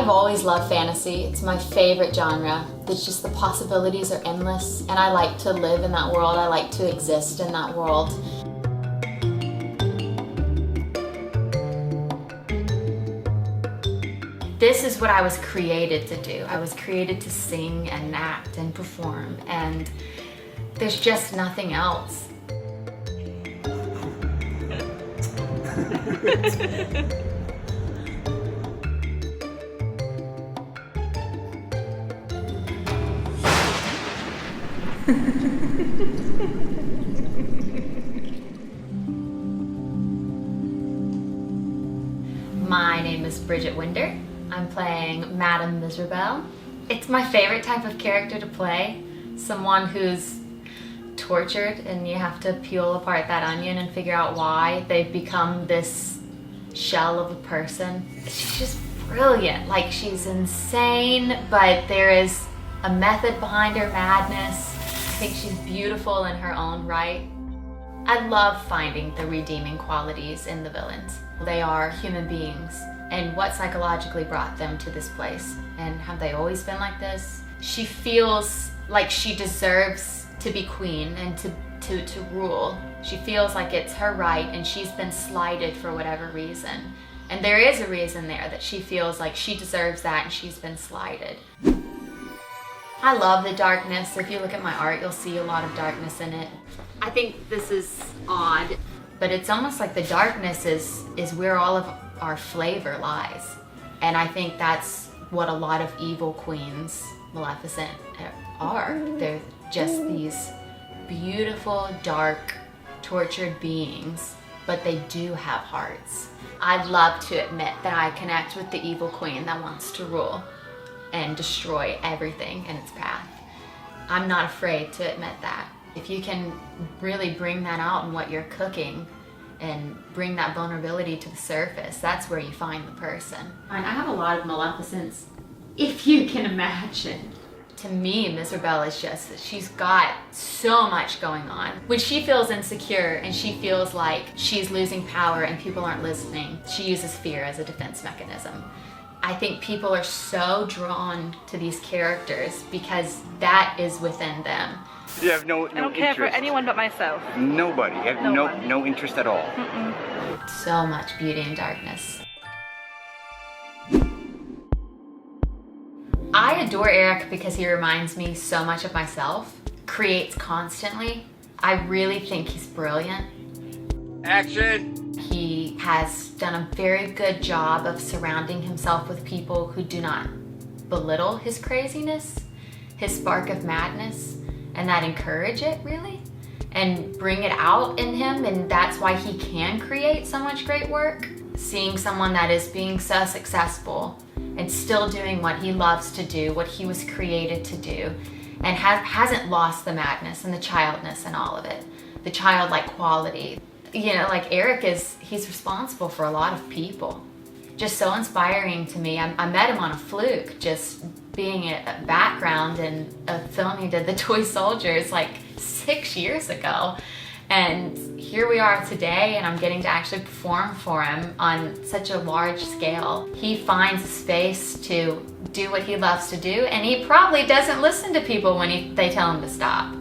I've always loved fantasy. It's my favorite genre. It's just the possibilities are endless, and I like to live in that world. I like to exist in that world. This is what I was created to do. I was created to sing and act and perform, and there's just nothing else. My name is Bridget Winder. I'm playing Madame MIZRABEL. It's my favorite type of character to play. Someone who's tortured and you have to peel apart that onion and figure out why they've become this shell of a person. She's just brilliant. Like, she's insane, but there is a method behind her madness. I think she's beautiful in her own right. I love finding the redeeming qualities in the villains. They are human beings, and what psychologically brought them to this place. And have they always been like this? She feels like she deserves to be queen and to rule. She feels like it's her right, and she's been slighted for whatever reason. And there is a reason there that she feels like she deserves that and she's been slighted. I love the darkness. If you look at my art, you'll see a lot of darkness in it. I think this is odd, but it's almost like the darkness is where all of our flavor lies. And I think that's what a lot of evil queens, Maleficent, are. They're just these beautiful, dark, tortured beings, but they do have hearts. I'd love to admit that I connect with the evil queen that wants to rule and destroy everything in its path. I'm not afraid to admit that. If you can really bring that out in what you're cooking and bring that vulnerability to the surface, that's where you find the person. I have a lot of Maleficents, if you can imagine. To me, MIZRABEL is just that she's got so much going on. When she feels insecure and she feels like she's losing power and people aren't listening, she uses fear as a defense mechanism. I think people are so drawn to these characters because that is within them. You have no I don't care interest. for anyone but myself. Nobody. You have no interest at all. So much beauty and darkness. I adore Erik because he reminds me so much of myself, creates constantly. I really think he's brilliant. Action! He has done a very good job of surrounding himself with people who do not belittle his craziness, his spark of madness, and that encourage it, really, and bring it out in him, and that's why he can create so much great work. Seeing someone that is being so successful and still doing what he loves to do, what he was created to do, and hasn't lost the madness and the childness and all of it, the childlike quality. You know, like Erik he's responsible for a lot of people. Just so inspiring to me. I met him on a fluke, just being a background in a film he did, The Toy Soldiers, like 6 years ago. And here we are today, and I'm getting to actually perform for him on such a large scale. He finds a space to do what he loves to do, and he probably doesn't listen to people when they tell him to stop.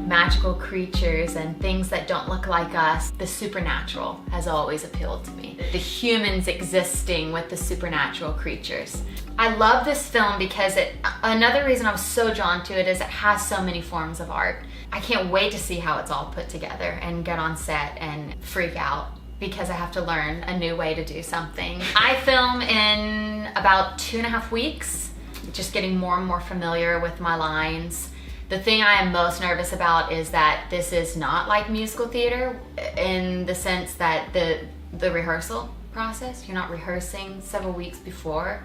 Magical creatures and things that don't look like us. The supernatural has always appealed to me. The humans existing with the supernatural creatures. I love this film because another reason I was so drawn to it is it has so many forms of art. I can't wait to see how it's all put together and get on set and freak out because I have to learn a new way to do something. I film in about 2.5 weeks, just getting more and more familiar with my lines. The thing I am most nervous about is that this is not like musical theater in the sense that the rehearsal process, you're not rehearsing several weeks before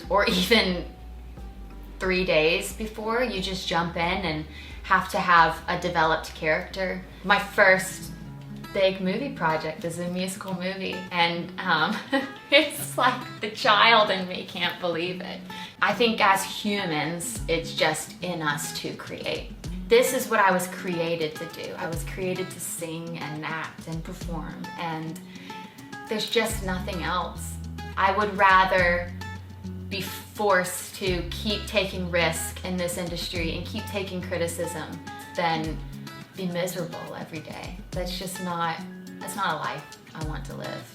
or even 3 days before. You just jump in and have to have a developed character. My first big movie project is a musical movie, and it's like the child in me can't believe it. I think as humans, it's just in us to create. This is what I was created to do. I was created to sing and act and perform, and there's just nothing else. I would rather be forced to keep taking risk in this industry and keep taking criticism than be miserable every day. That's not a life I want to live.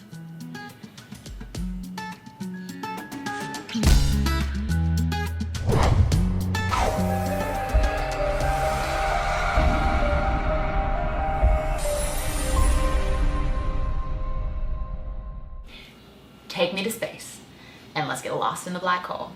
Take me to space, and let's get lost in the black hole.